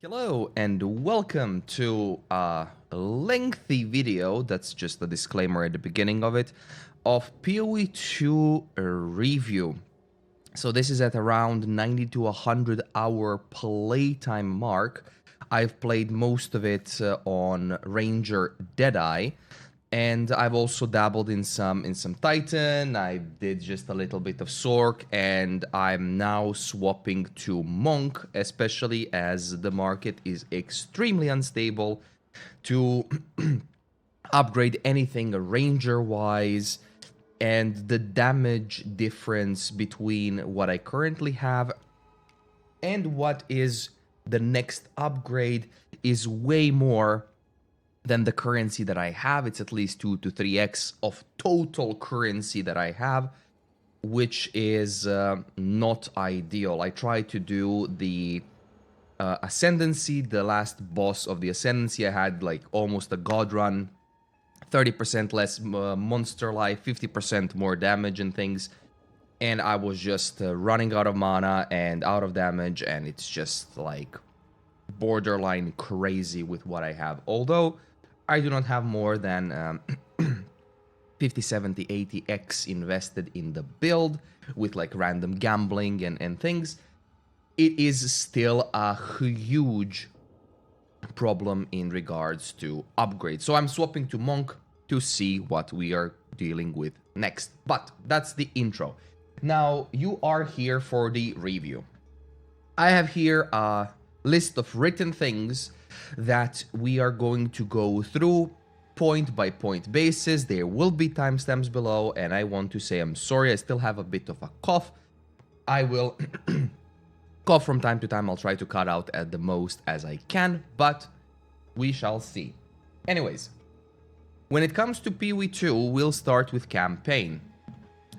Hello and welcome to a lengthy video, that's just a disclaimer at the beginning of it, of PoE 2 review. So this is at around 90 to 100 hour playtime mark. I've played most of it on Ranger Deadeye, and I've also dabbled in some Titan. I did just a little bit of Sork, and I'm now swapping to Monk, especially as the market is extremely unstable to upgrade anything Ranger-wise, and the damage difference between what I currently have and what is the next upgrade is way more than the currency that I have. It's at least 2 to 3x of total currency that I have, which is not ideal. I tried to do the Ascendancy, the last boss of the Ascendancy. I had like almost a god run, 30% less monster life, 50% more damage and things. And I was just running out of mana and out of damage, and it's just like borderline crazy with what I have. Although I do not have more than 50, 70, 80x invested in the build with like random gambling and things, it is still a huge problem in regards to upgrades. So I'm swapping to Monk to see what we are dealing with next. But that's the intro. Now, you are here for the review. I have here a list of written things that we are going to go through point by point basis. There will be timestamps below, and I want to say I'm sorry, I still have a bit of a cough. I will cough from time to time. I'll try to cut out at the most as I can, but we shall see. Anyways, when it comes to PoE 2, we'll start with campaign.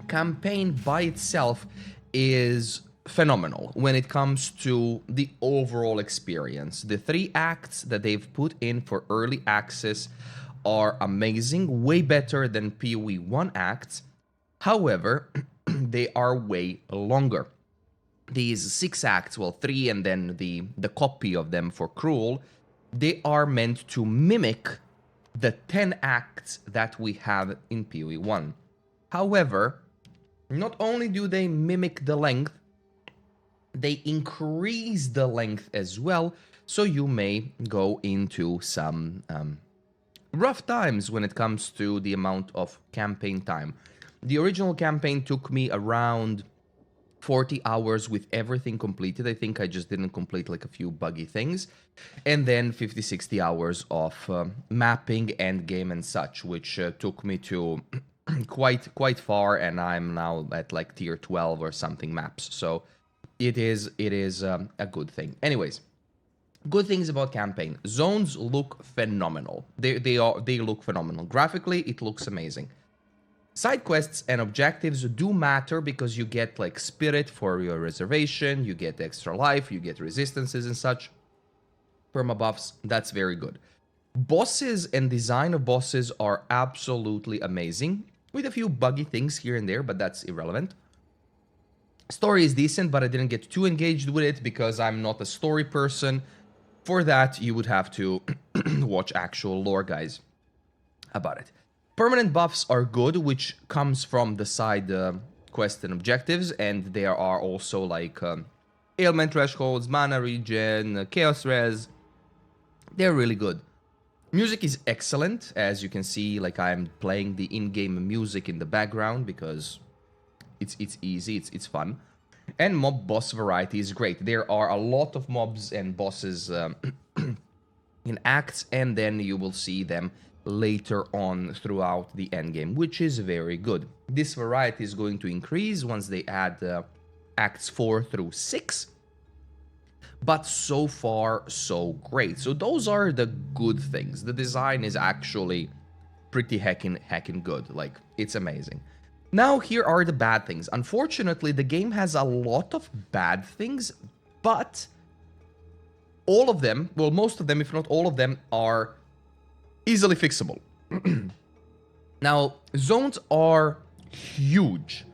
Campaign by itself is phenomenal when it comes to the overall experience. The 3 acts that they've put in for early access are amazing, way better than PoE 1 acts. However, they are way longer. These 6 acts, well, 3 and then the copy of them for Cruel, they are meant to mimic the 10 acts that we have in PoE 1. However, not only do they mimic the length, they increase the length as well, so you may go into some rough times when it comes to the amount of campaign time. The original campaign took me around 40 hours with everything completed. I think I just didn't complete like a few buggy things. And then 50, 60 hours of mapping, endgame and such, which took me to quite far, and I'm now at like tier 12 or something maps. So it is a good thing. Anyways, good things about campaign. Zones look phenomenal. They look phenomenal. Graphically, it looks amazing. Side quests and objectives do matter because you get like spirit for your reservation, you get extra life, you get resistances and such. Perma buffs, that's very good. Bosses and design of bosses are absolutely amazing, with a few buggy things here and there, but that's irrelevant. Story is decent, but I didn't get too engaged with it because I'm not a story person. For that, you would have to watch actual lore guys about it. Permanent buffs are good, which comes from the side quests and objectives, and there are also like ailment thresholds, mana regen, chaos res. They're really good. Music is excellent, as you can see. Like, I'm playing the in-game music in the background because it's easy, it's fun. And mob boss variety is great. There are a lot of mobs and bosses in acts, and then you will see them later on throughout the endgame, which is very good. This variety is going to increase once they add acts 4 through 6. But so far, so great. So those are the good things. The design is actually pretty heckin' good. Like, it's amazing. Now, here are the bad things. Unfortunately, the game has a lot of bad things, but all of them, well, most of them, if not all of them, are easily fixable. Now, zones are huge.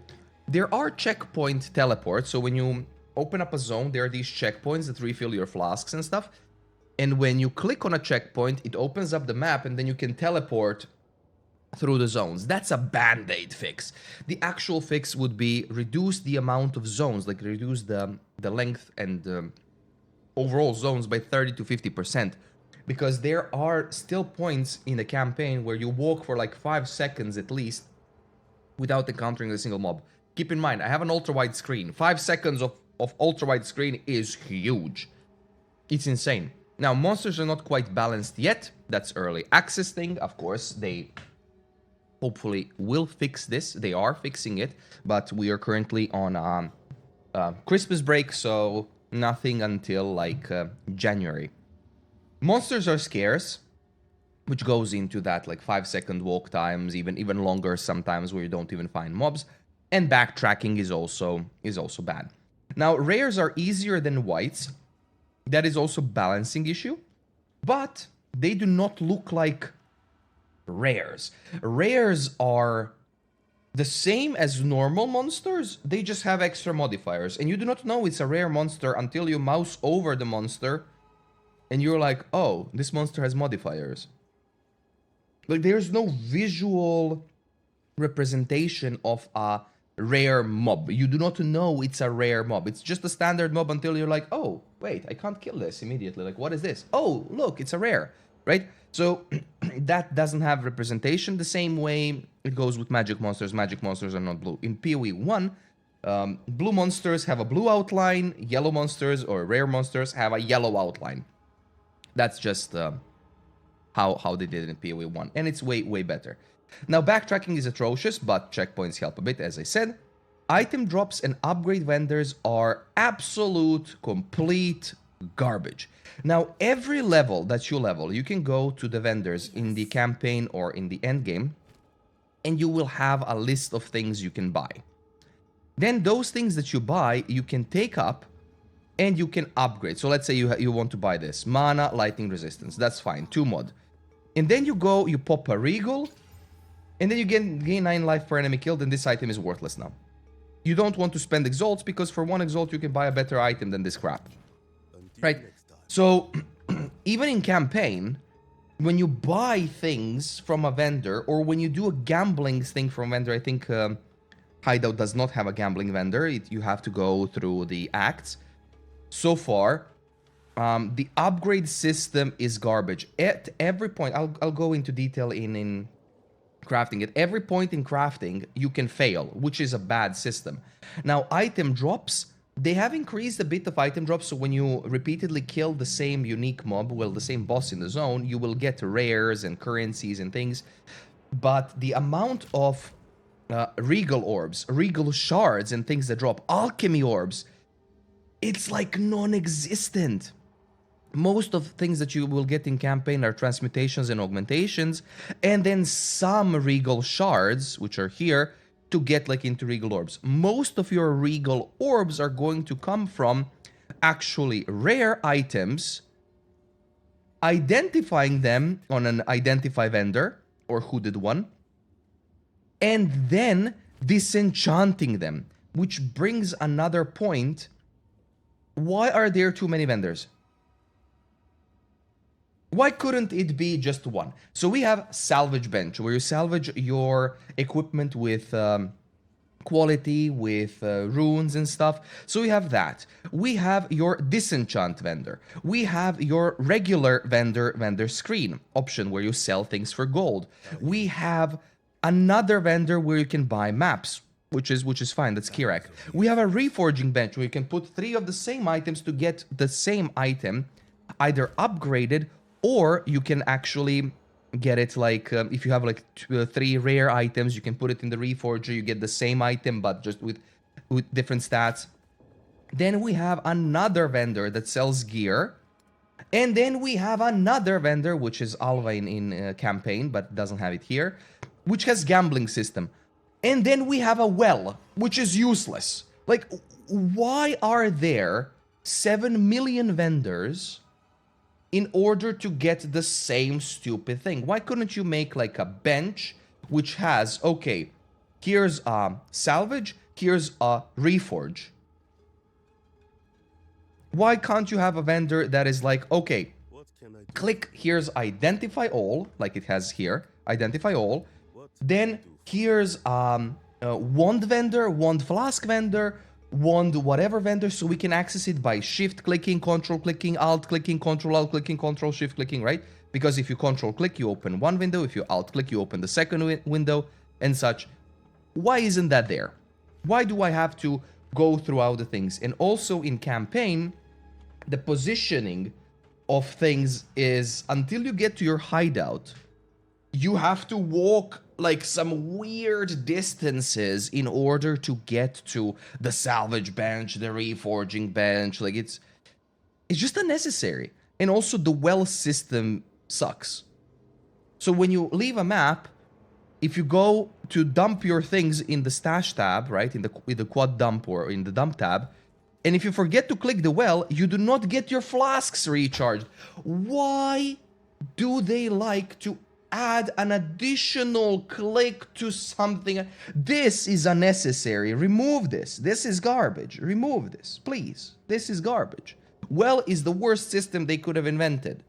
There are checkpoint teleports, so when you open up a zone, there are these checkpoints that refill your flasks and stuff. And when you click on a checkpoint, it opens up the map and then you can teleport through the zones. That's a band-aid fix. The actual fix would be reduce the amount of zones, like reduce the length and overall zones by 30 to 50%. Because there are still points in the campaign where you walk for like 5 seconds at least without encountering a single mob. Keep in mind, I have an ultra-wide screen. 5 seconds of ultra-wide screen is huge. It's insane. Now, monsters are not quite balanced yet. That's early access thing. Of course, they hopefully will fix this. They are fixing it, but we are currently on Christmas break, so nothing until like January. Monsters are scarce, which goes into that like 5-second walk times, even longer sometimes, where you don't even find mobs. And backtracking is also bad. Now, rares are easier than whites. That is also a balancing issue, but they do not look like rares. Rares are the same as normal monsters, they just have extra modifiers, and you do not know it's a rare monster until you mouse over the monster and you're like, oh, this monster has modifiers. Like, there's no visual representation of a rare mob. You do not know it's a rare mob. It's just a standard mob until you're like, oh, wait, I can't kill this immediately. Like, what is this? Oh, look, it's a rare, right? So that doesn't have representation the same way it goes with magic monsters. Magic monsters are not blue. In PoE 1, blue monsters have a blue outline, yellow monsters or rare monsters have a yellow outline. That's just how they did it in PoE 1, and it's way better. Now, backtracking is atrocious, but checkpoints help a bit, as I said. Item drops and upgrade vendors are absolute, complete garbage. Now, every level that you level, you can go to the vendors in the campaign or in the endgame, and you will have a list of things you can buy. Then those things that you buy, you can take up and you can upgrade. So let's say you want to buy this. Mana, lightning resistance. That's fine. 2 mod. And then you go, you pop a regal, and then you gain 9 life per enemy killed, and this item is worthless now. You don't want to spend exalts, because for 1 exalt you can buy a better item than this crap. Right? So, even in campaign, when you buy things from a vendor, or when you do a gambling thing from a vendor, I think Hideout does not have a gambling vendor. You have to go through the acts. So far, the upgrade system is garbage. At every point, I'll go into detail in crafting. At every point in crafting, you can fail, which is a bad system. Now, item drops, they have increased a bit of item drops, so when you repeatedly kill the same unique mob, well, the same boss in the zone, you will get rares and currencies and things. But the amount of regal orbs, regal shards and things that drop, alchemy orbs, it's like non-existent. Most of things that you will get in campaign are transmutations and augmentations, and then some regal shards, which are here, to get like into regal orbs. Most of your regal orbs are going to come from actually rare items, identifying them on an identify vendor or hooded one, and then disenchanting them, which brings another point. Why are there too many vendors? Why couldn't it be just one? So we have salvage bench, where you salvage your equipment with quality, with runes and stuff. So we have that. We have your disenchant vendor. We have your regular vendor screen option, where you sell things for gold. We have another vendor where you can buy maps, which is fine. That's Kirak. We have a reforging bench, where you can put 3 of the same items to get the same item either upgraded, or you can actually get it like, if you have like 3 rare items, you can put it in the reforger, you get the same item, but just with different stats. Then we have another vendor that sells gear. And then we have another vendor, which is Alva in campaign, but doesn't have it here, which has gambling system. And then we have a well, which is useless. Like, why are there 7 million vendors in order to get the same stupid thing? Why couldn't you make like a bench which has, okay, here's a salvage, here's a reforge? Why can't you have a vendor that is like, okay, Click here's identify all, like it has here, identify all. Then here's wand vendor, wand flask vendor, wand whatever vendor, so we can access it by shift clicking, control clicking, alt clicking, control alt clicking, control shift clicking, right? Because if you control click, you open one window. If you alt click, you open the second window and such. Why isn't that there? Why do I have to go throughout the things? And also in campaign, the positioning of things is until you get to your hideout, you have to walk like some weird distances in order to get to the salvage bench, the reforging bench. Like it's just unnecessary. And also the well system sucks. So when you leave a map, if you go to dump your things in the stash tab, right, in the quad dump or in the dump tab, and if you forget to click the well, you do not get your flasks recharged. Why do they like to add an additional click to something? This is unnecessary. Remove this. This is garbage. Remove this, please. This is garbage. Well is the worst system they could have invented.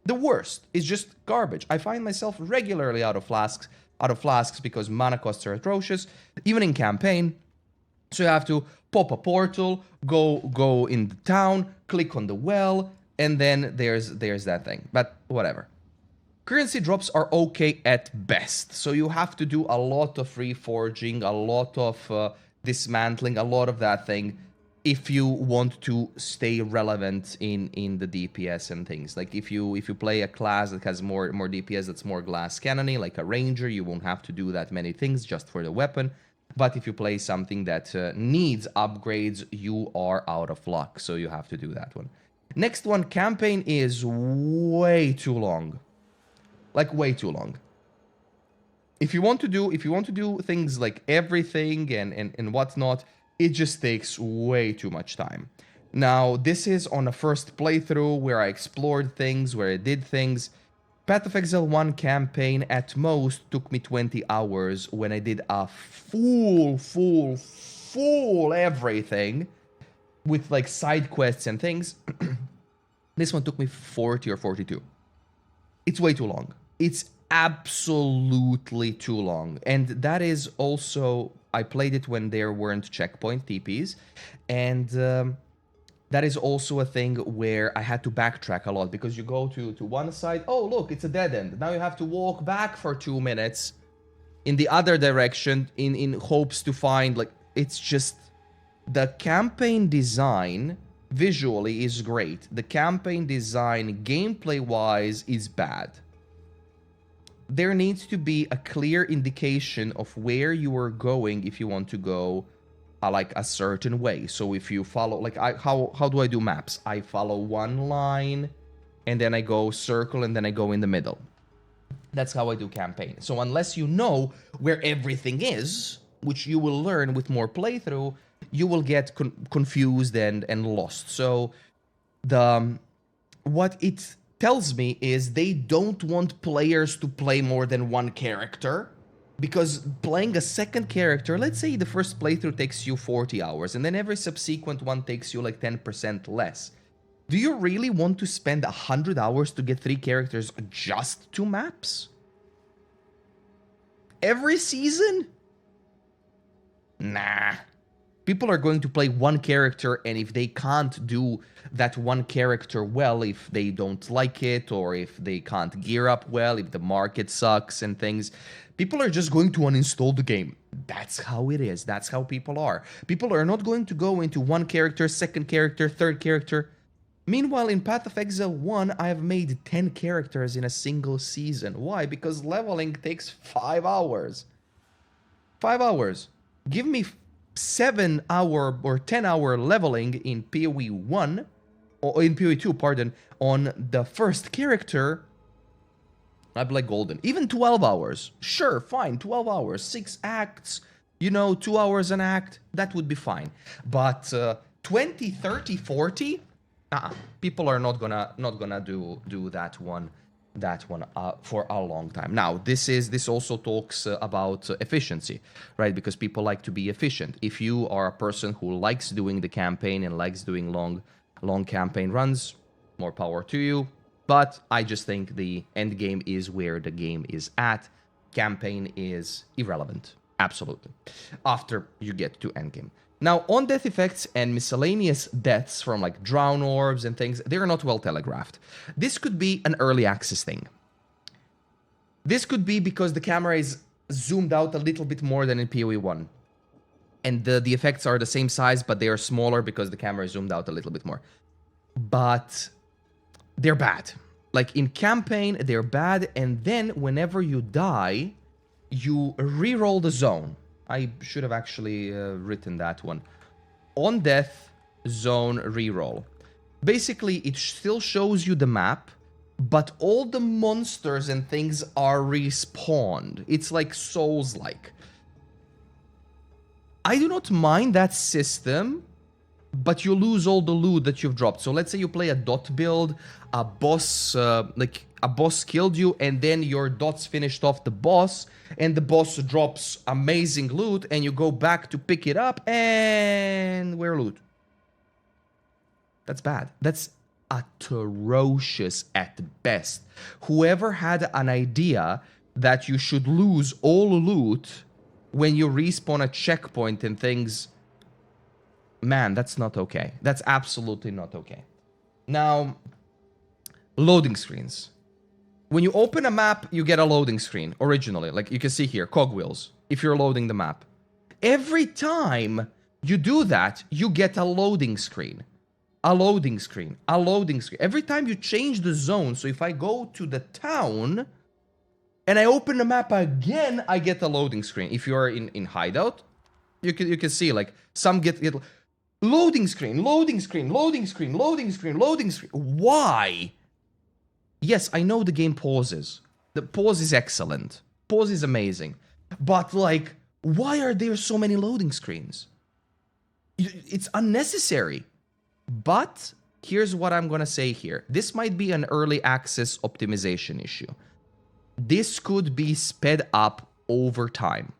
The worst is just garbage. I find myself regularly out of flasks because mana costs are atrocious, even in campaign. So you have to pop a portal, go in the town, click on the well, and then there's that thing. But whatever. Currency drops are okay at best. So you have to do a lot of reforging, a lot of dismantling, a lot of that thing if you want to stay relevant in the DPS and things. Like if you play a class that has more DPS, that's more glass cannony, like a ranger, you won't have to do that many things just for the weapon. But if you play something that needs upgrades, you are out of luck, so you have to do that one. Next one, campaign is way too long. Like way too long. If you want to do things like everything and whatnot, it just takes way too much time. Now, this is on a first playthrough where I explored things, where I did things. Path of Exile 1 campaign at most took me 20 hours when I did a full everything with like side quests and things. This one took me 40 or 42. It's way too long. It's absolutely too long. And that is also, I played it when there weren't checkpoint TPs. And that is also a thing where I had to backtrack a lot because you go to one side, oh look, it's a dead end. Now you have to walk back for 2 minutes in the other direction in hopes to find, like, it's just, the campaign design visually is great. The campaign design gameplay-wise is bad. There needs to be a clear indication of where you are going if you want to go like a certain way. So if you follow, like, how do I do maps? I follow one line and then I go circle and then I go in the middle. That's how I do campaign. So unless you know where everything is, which you will learn with more playthrough, you will get confused and lost. So what it tells me is they don't want players to play more than one character, because playing a second character, let's say the first playthrough takes you 40 hours and then every subsequent one takes you like 10% less. Do you really want to spend 100 hours to get 3 characters just 2 maps? Every season? Nah. People are going to play one character, and if they can't do that one character well, if they don't like it, or if they can't gear up well, if the market sucks and things, people are just going to uninstall the game. That's how it is. That's how people are. People are not going to go into one character, second character, third character. Meanwhile, in Path of Exile 1, I have made 10 characters in a single season. Why? Because leveling takes 5 hours. 5 hours. Give me 7-hour or 10-hour leveling in PoE 1, or in PoE 2, pardon, on the first character, I'd be like golden. Even 12 hours. Sure, fine, 12 hours, 6 acts, you know, 2 hours an act, that would be fine. But 20, 30, 40? People are not gonna do that one for a long time. Now, this also talks about efficiency, right? Because people like to be efficient. If you are a person who likes doing the campaign and likes doing long campaign runs, more power to you. But I just think the end game is where the game is at. Campaign is irrelevant. Absolutely. After you get to endgame. Now, on death effects and miscellaneous deaths from like drown orbs and things, they're not well telegraphed. This could be an early access thing. This could be because the camera is zoomed out a little bit more than in PoE 1. And the effects are the same size, but they are smaller because the camera is zoomed out a little bit more. But they're bad. Like in campaign, they're bad. And then whenever you die, you reroll the zone. I should have actually written that one. On death, zone reroll. Basically, it still shows you the map, but all the monsters and things are respawned. It's like Souls-like. I do not mind that system, but you lose all the loot that you've dropped. So let's say you play a dot build, a boss killed you, and then your dots finished off the boss, and the boss drops amazing loot, and you go back to pick it up, and where loot? That's bad. That's atrocious at best. Whoever had an idea that you should lose all loot when you respawn a checkpoint and things, man, that's not okay. That's absolutely not okay. Now, loading screens. When you open a map, you get a loading screen originally. Like you can see here, cogwheels, if you're loading the map. Every time you do that, you get a loading screen. A loading screen. A loading screen. Every time you change the zone, so if I go to the town and I open the map again, I get a loading screen. If you're in hideout, you can see like some get loading screen, loading screen, loading screen, loading screen, loading screen. Why? Yes, I know the game pauses. The pause is excellent. Pause is amazing. But like, why are there so many loading screens? It's unnecessary. But here's what I'm gonna say here. This might be an early access optimization issue. This could be sped up over time.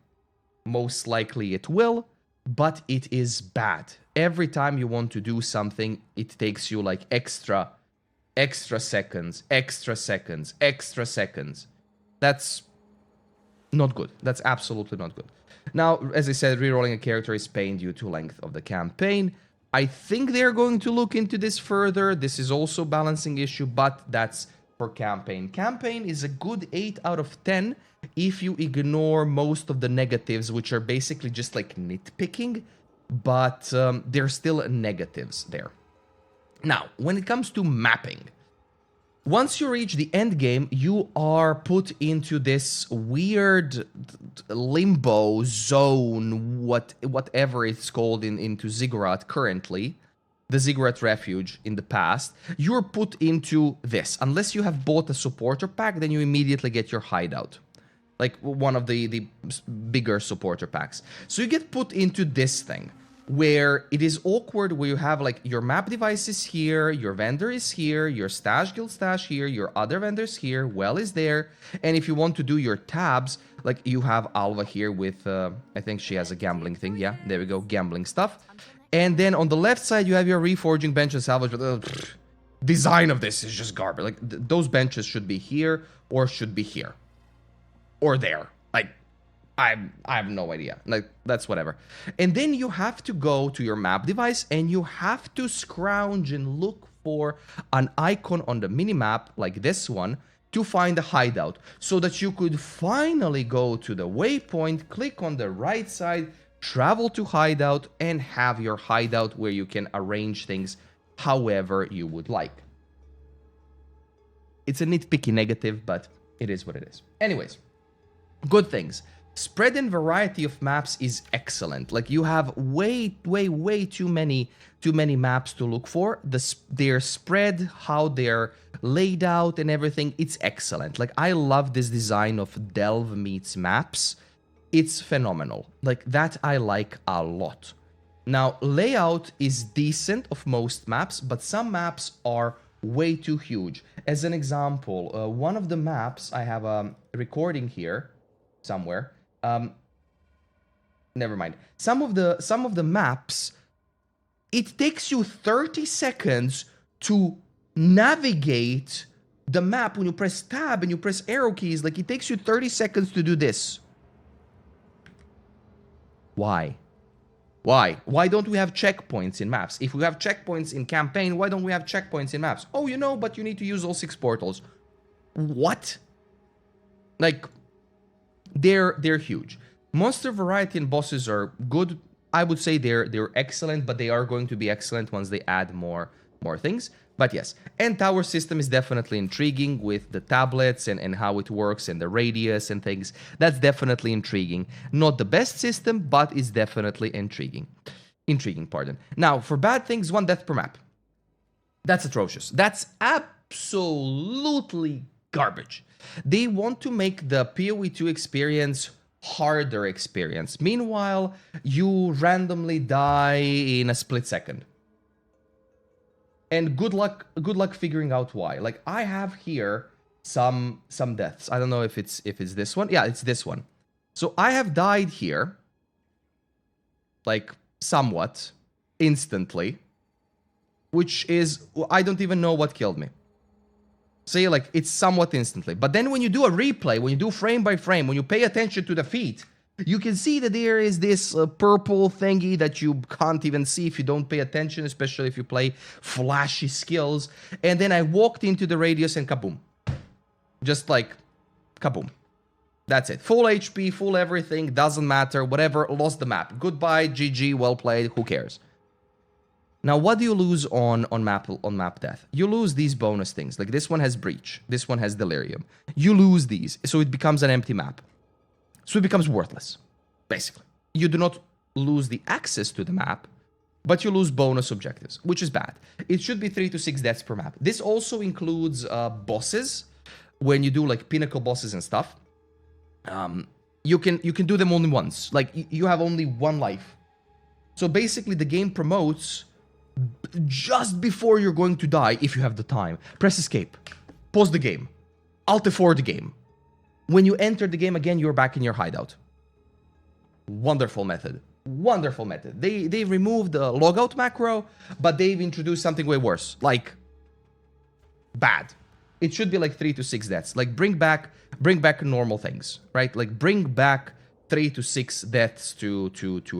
Most likely it will, but it is bad. Every time you want to do something, it takes you like extra seconds, extra seconds, extra seconds. That's not good. That's absolutely not good. Now, as I said, rerolling a character is pain due to length of the campaign. I think they're going to look into this further. This is also a balancing issue, but that's for campaign. Campaign is a good 8 out of 10 if you ignore most of the negatives, which are basically just like nitpicking, but there's still negatives there. Now, when it comes to mapping, once you reach the end game, you are put into this weird limbo zone, whatever it's called into Ziggurat currently, the Ziggurat Refuge in the past. You're put into this. Unless you have bought a supporter pack, then you immediately get your hideout. Like one of the bigger supporter packs. So you get put into this thing, where it is awkward, where you have like your map device is here, your vendor is here, your stash guild stash here, your other vendors here, well is there, and if you want to do your tabs, like you have Alva here with, I think she has a gambling thing, yeah, there we go, gambling stuff, and then on the left side you have your reforging bench and salvage, but design of this is just garbage, like those benches should be here, or should be here, or there, like, I have no idea. Like, that's whatever. And then you have to go to your map device and you have to scrounge and look for an icon on the minimap, like this one, to find a hideout. So that you could finally go to the waypoint, click on the right side, travel to hideout, and have your hideout where you can arrange things however you would like. It's a nitpicky negative, but it is what it is. Anyways, good things. Spread and variety of maps is excellent. Like you have way too many maps to look for. They're spread, how they're laid out and everything. It's excellent. Like I love this design of Delve meets maps. It's phenomenal. Like that I like a lot. Now layout is decent of most maps, but some maps are way too huge. As an example, one of the maps, I have a recording here somewhere. Never mind. Some of the maps, it takes you 30 seconds to navigate The map, when you press tab and you press arrow keys, like it takes you 30 seconds to do this. Why? Why? Why don't we have checkpoints in maps? If we have checkpoints in campaign, why don't we have checkpoints in maps? Oh, you know, but you need to use all 6 portals. What? Like, they're huge. Monster variety and bosses are good. I would say they're excellent, but they are going to be excellent once they add more things. But yes, and tower system is definitely intriguing with the tablets and how it works and the radius and things. That's definitely intriguing. Not the best system, but it's definitely intriguing. Intriguing, pardon. Now, for bad things, 1 death per map. That's atrocious. That's absolutely garbage. They want to make the PoE 2 experience harder experience. Meanwhile, you randomly die in a split second. And good luck figuring out why. Like, I have here some deaths. I don't know if it's this one. Yeah, it's this one. So I have died here, like, somewhat instantly, which is, I don't even know what killed me. Say, like, it's somewhat instantly. But then when you do a replay, when you do frame by frame, when you pay attention to the feet, you can see that there is this purple thingy that you can't even see if you don't pay attention, especially if you play flashy skills. And then I walked into the radius and kaboom. Just like, kaboom. That's it. Full HP, full everything, doesn't matter, whatever, lost the map. Goodbye, GG, well played, who cares? Now, what do you lose on map death? You lose these bonus things. Like, this one has Breach. This one has Delirium. You lose these, so it becomes an empty map. So it becomes worthless, basically. You do not lose the access to the map, but you lose bonus objectives, which is bad. It should be 3 to 6 deaths per map. This also includes bosses. When you do, like, pinnacle bosses and stuff, you can do them only once. Like, you have only 1 life. So basically, the game promotes just before you're going to die, if you have the time. Press escape. Pause the game. Alt F4 the game. When you enter the game again, you're back in your hideout. Wonderful method. Wonderful method. They removed the logout macro, but they've introduced something way worse. Like, bad. It should be like 3 to 6 deaths. Like, bring back normal things, right? Like, bring back 3 to 6 deaths to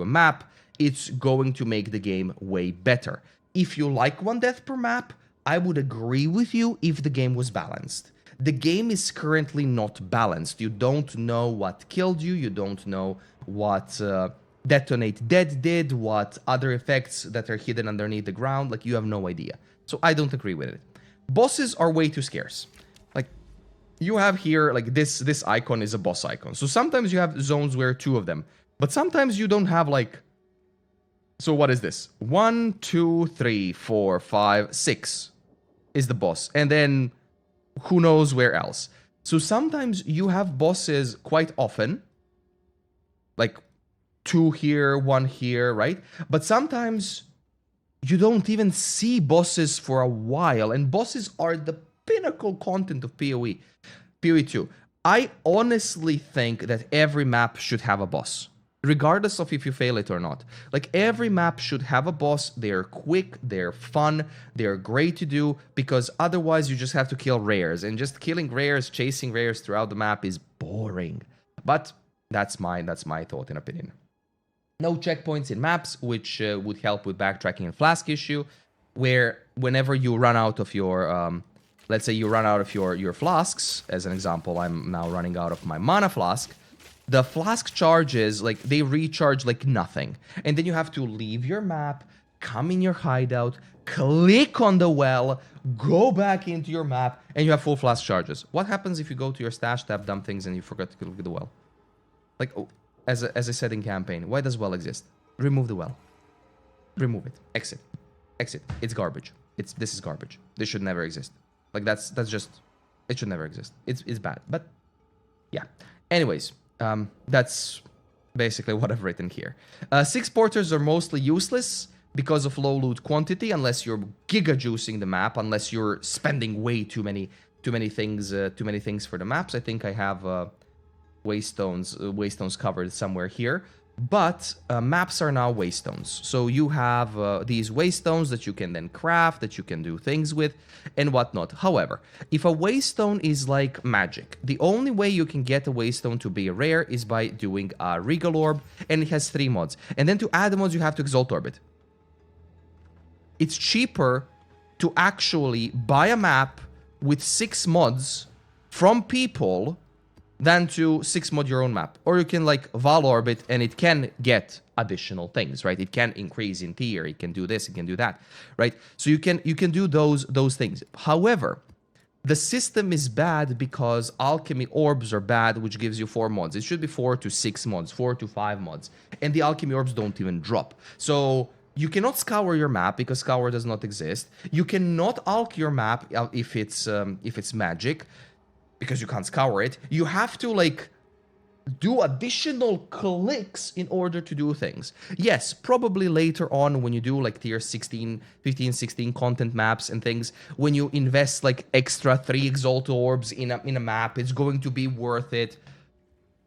a map. It's going to make the game way better. If you like 1 death per map, I would agree with you if the game was balanced. The game is currently not balanced. You don't know what killed you. You don't know what Detonate Dead did, what other effects that are hidden underneath the ground. Like, you have no idea. So I don't agree with it. Bosses are way too scarce. Like, you have here, like, this icon is a boss icon. So sometimes you have zones where 2 of them. But sometimes you don't have, like... So what is this? 1, 2, 3, 4, 5, 6 is the boss. And then... who knows where else. So sometimes you have bosses quite often, like 2 here, 1 here, right? But sometimes you don't even see bosses for a while, and bosses are the pinnacle content of PoE 2. I honestly think that every map should have a boss, regardless of if you fail it or not. Like, every map should have a boss. They're quick, they're fun, they're great to do, because otherwise you just have to kill rares, and just killing rares, chasing rares throughout the map is boring. But that's my thought and opinion. No checkpoints in maps, which would help with backtracking and Flask issue, where whenever you run out of your, let's say you run out of your flasks, as an example, I'm now running out of my mana flask. The flask charges, like, they recharge like nothing. And then you have to leave your map, come in your hideout, click on the well, go back into your map, and you have full flask charges. What happens if you go to your stash tab, dump things, and you forget to click the well? Like, oh, as I said in campaign, why does well exist? Remove the well. Remove it. Exit. Exit. It's garbage. This is garbage. This should never exist. Like, that's just... it should never exist. It's bad. But, yeah. Anyways... that's basically what I've written here. 6 porters are mostly useless because of low loot quantity, unless you're giga juicing the map, unless you're spending way too many things for the maps. I think I have Waystones covered somewhere here. But maps are now Waystones. So you have these Waystones that you can then craft, that you can do things with, and whatnot. However, if a Waystone is like magic, the only way you can get a Waystone to be rare is by doing a Regal Orb, and it has 3 mods. And then to add the mods, you have to Exalt Orb it. It's cheaper to actually buy a map with 6 mods from people than to 6 mod your own map. Or you can like Val Orbit and it can get additional things, right? It can increase in tier, it can do this, it can do that, right? So you can do those things. However, the system is bad because alchemy orbs are bad, which gives you 4 mods. It should be 4 to 6 mods, 4 to 5 mods. And the alchemy orbs don't even drop. So you cannot scour your map because scour does not exist. You cannot alch your map if it's magic, because you can't scour it. You have to like do additional clicks in order to do things. Yes, probably later on when you do like tier 16, 15, 16 content maps and things, when you invest like extra 3 Exalt Orbs in a map, it's going to be worth it.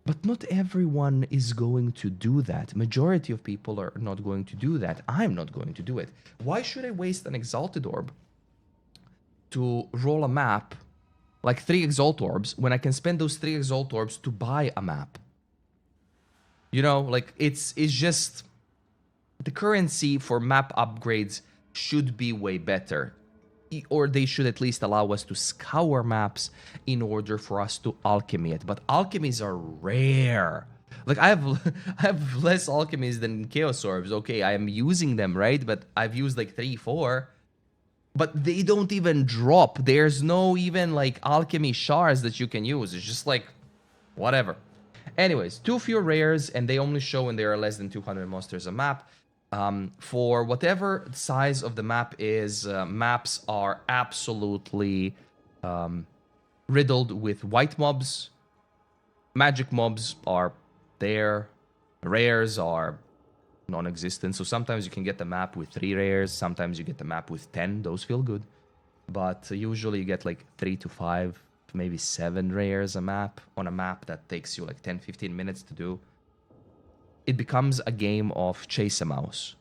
But not everyone is going to do that. Majority of people are not going to do that. I'm not going to do it. Why should I waste an Exalted Orb to roll a map like 3 Exalt Orbs when I can spend those 3 Exalt Orbs to buy a map? You know, like it's just the currency for map upgrades should be way better. Or they should at least allow us to scour maps in order for us to alchemy it. But alchemies are rare. Like I have less alchemies than Chaos Orbs. Okay, I am using them, right? But I've used like 3, 4. But they don't even drop. There's no even like alchemy shards that you can use. It's just like whatever. Anyways, 2 fewer rares, and they only show when there are less than 200 monsters a map. For whatever size of the map is, maps are absolutely riddled with white mobs. Magic mobs are there. Rares are non-existent. So sometimes you can get the map with 3 rares. Sometimes you get the map with 10. Those feel good. But usually you get like 3 to 5, maybe 7 rares a map on a map that takes you like 10-15 minutes to do. It becomes a game of chase a mouse.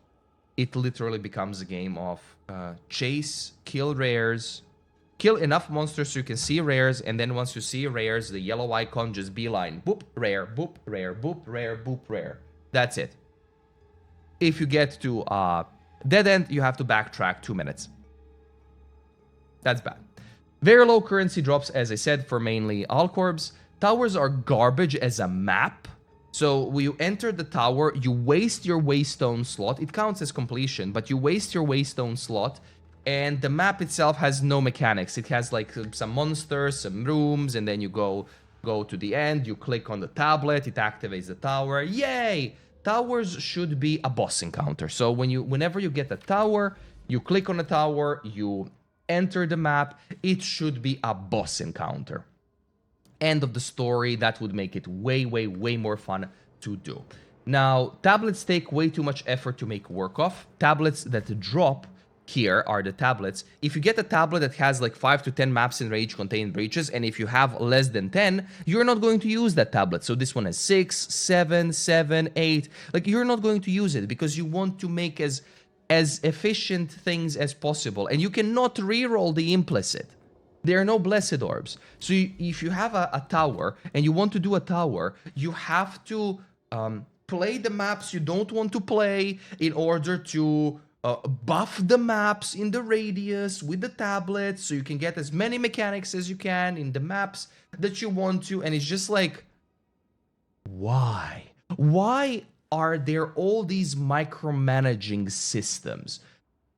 It literally becomes a game of chase, kill rares, kill enough monsters so you can see rares, and then once you see rares, the yellow icon just beeline, boop, rare, boop, rare, boop, rare, boop, rare. That's it. If you get to dead end, you have to backtrack 2 minutes. That's bad. Very low currency drops, as I said, for mainly Alcorbs. Towers are garbage as a map. So when you enter the tower, you waste your Waystone slot. It counts as completion, but you waste your Waystone slot, and the map itself has no mechanics. It has like some monsters, some rooms, and then you go to the end, you click on the tablet, it activates the tower. Yay! Towers should be a boss encounter. So whenever you get a tower, you click on a tower, you enter the map, it should be a boss encounter. End of the story. That would make it way, way, way more fun to do. Now, tablets take way too much effort to make work of. Tablets that drop here are the tablets. If you get a tablet that has like 5 to 10 maps in range contain breaches, and if you have less than 10, you're not going to use that tablet. So this one has 6, 7, 7, 8. Like, you're not going to use it because you want to make as efficient things as possible. And you cannot reroll the implicit. There are no blessed orbs. So if you have a tower and you want to do a tower, you have to play the maps you don't want to play in order to buff the maps in the radius with the tablet, so you can get as many mechanics as you can in the maps that you want to. And it's just like, why? Why are there all these micromanaging systems?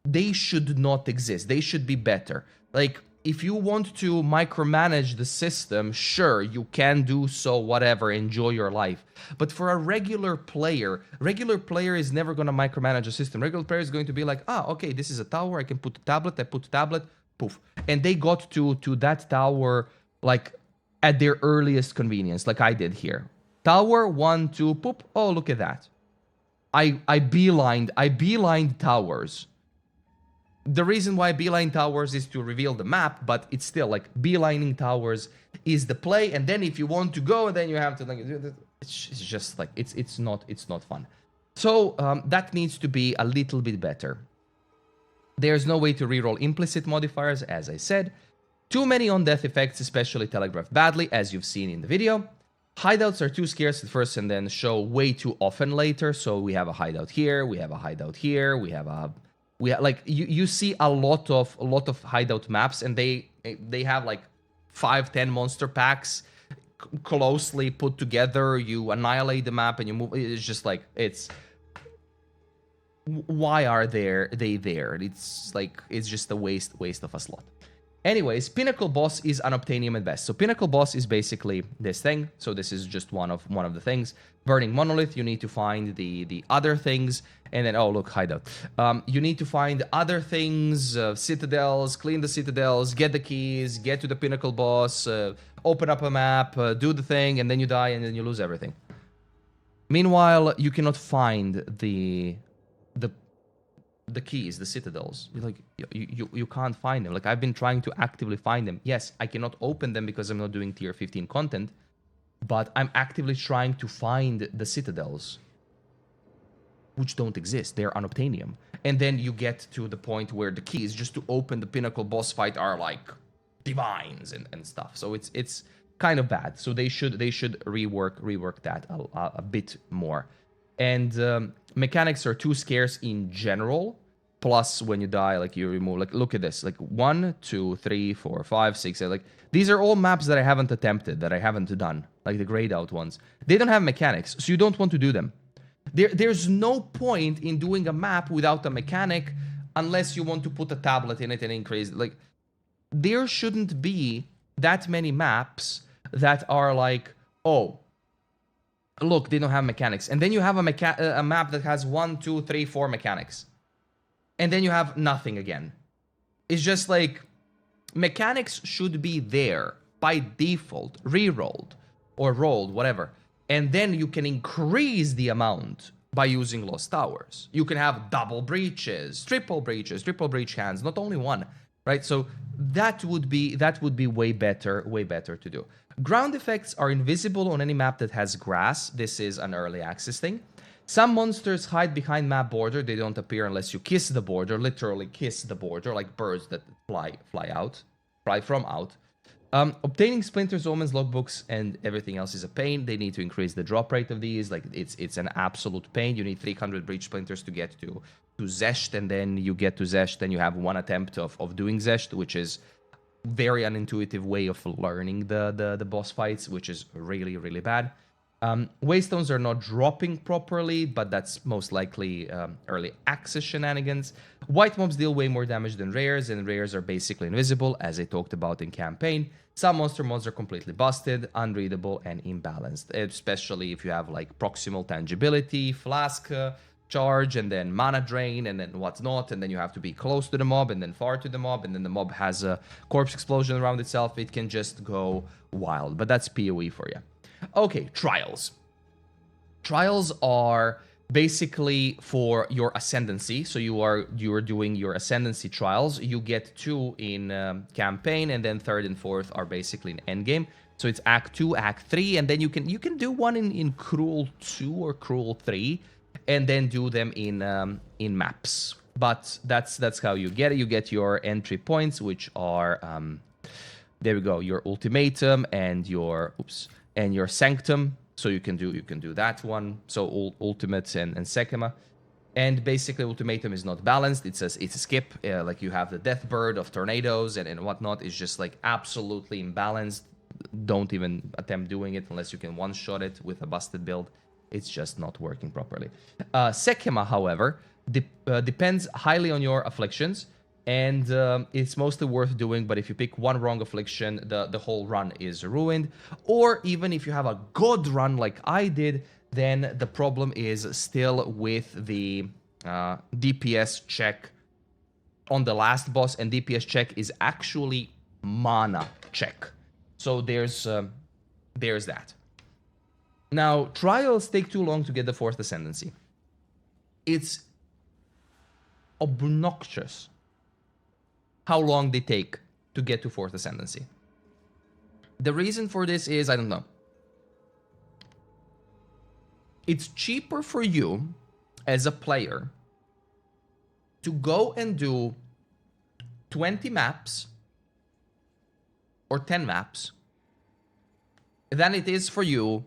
They should not exist. They should be better. Like, if you want to micromanage the system, sure, you can do so, whatever, enjoy your life. But for a regular player is never going to micromanage a system. Regular player is going to be like, okay, this is a tower, I can put a tablet, I put a tablet, poof. And they got to that tower, like, at their earliest convenience, like I did here. Tower, 1, 2, poop, oh, look at that. I beelined towers. the reason why beeline towers is to reveal the map, but it's still like beelining towers is the play, and then if you want to go, then you have to like it's just like it's not fun. So that needs to be a little bit better. There's no way to reroll implicit modifiers, as I said. Too many on-death effects, especially telegraphed badly, as you've seen in the video. Hideouts are too scarce at first and then show way too often later. So we have a hideout here, we have a hideout here, like you see a lot of hideout maps, and they have like 5-10 monster packs closely put together. You annihilate the map and you move. It's just like why are they there? It's like it's just a waste of a slot. Anyways, Pinnacle Boss is Unobtainium at best. So Pinnacle Boss is basically this thing. So this is just one of the things. Burning Monolith, you need to find the other things. And then, oh, look, Hideout. You need to find other things, Citadels, clean the Citadels, get the keys, get to the Pinnacle Boss, open up a map, do the thing, and then you die, and then you lose everything. Meanwhile, you cannot find the keys, the Citadels. Like you can't find them. Like I've been trying to actively find them. Yes, I cannot open them because I'm not doing tier 15 content, but I'm actively trying to find the Citadels, which don't exist. They're unobtainium. And then you get to the point where the keys just to open the Pinnacle boss fight are like divines and stuff. So it's kind of bad. So they should rework that a bit more. And mechanics are too scarce in general. Plus, when you die, like you remove, like look at this, like 1, 2, 3, 4, 5, 6, 8. Like these are all maps that I haven't attempted, that I haven't done, like the grayed out ones. They don't have mechanics, so you don't want to do them. There's no point in doing a map without a mechanic unless you want to put a tablet in it and increase. Like there shouldn't be that many maps that are like, oh, look, they don't have mechanics. And then you have a map that has 1, 2, 3, 4 mechanics. And then you have nothing again. It's just like, mechanics should be there by default, re-rolled or rolled, whatever. And then you can increase the amount by using Lost Towers. You can have double breaches, triple breach hands, not only one, right? So that would be way better to do. Ground effects are invisible on any map that has grass. This is an early access thing. Some monsters hide behind map border. They don't appear unless you kiss the border, literally kiss the border, like birds that fly from out. Obtaining splinters, omens, logbooks, and everything else is a pain. They need to increase the drop rate of these. Like it's an absolute pain. You need 300 breach splinters to get to Zesht, and then you get to Zesht, then you have one attempt of doing Zesht, which is very unintuitive way of learning the boss fights, which is really, really bad. Waystones are not dropping properly, but that's most likely early access shenanigans. White mobs deal way more damage than rares, and rares are basically invisible, as I talked about in campaign. Some monster mods are completely busted, unreadable, and imbalanced, especially if you have like proximal tangibility, flask charge, and then mana drain, and then whatnot, and then you have to be close to the mob, and then far to the mob, and then the mob has a corpse explosion around itself. It can just go wild, but that's PoE for you. Okay, trials. Trials are basically for your ascendancy. So you are doing your ascendancy trials. You get 2 in campaign, and then 3rd and 4th are basically in endgame. So it's Act 2, Act 3, and then you can do one in Cruel 2 or Cruel 3, and then do them in maps. But that's how you get it. You get your entry points, which are there we go, your ultimatum and your sanctum. So you can do that one. So ultimates and Sekima. And basically ultimatum is not balanced. It's a skip. Like you have the death bird of tornadoes and whatnot. It's just like absolutely imbalanced. Don't even attempt doing it unless you can one-shot it with a busted build. It's just not working properly. Sekima, however, depends highly on your afflictions. And it's mostly worth doing, but if you pick one wrong affliction, the whole run is ruined. Or even if you have a good run like I did, then the problem is still with the DPS check on the last boss, and DPS check is actually mana check. So there's that. Now, trials take too long to get the 4th ascendancy. It's obnoxious how long they take to get to 4th Ascendancy. The reason for this is, I don't know. It's cheaper for you as a player to go and do 20 maps or 10 maps than it is for you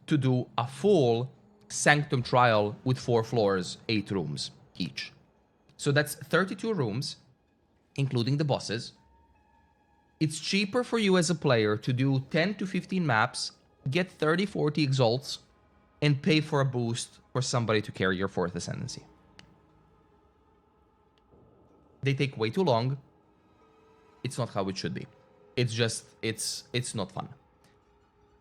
to do a full Sanctum trial with 4 floors, 8 rooms each. So that's 32 rooms, including the bosses. It's cheaper for you as a player to do 10 to 15 maps, get 30, 40 exalts, and pay for a boost for somebody to carry your 4th Ascendancy. They take way too long. It's not how it should be. It's just, it's not fun.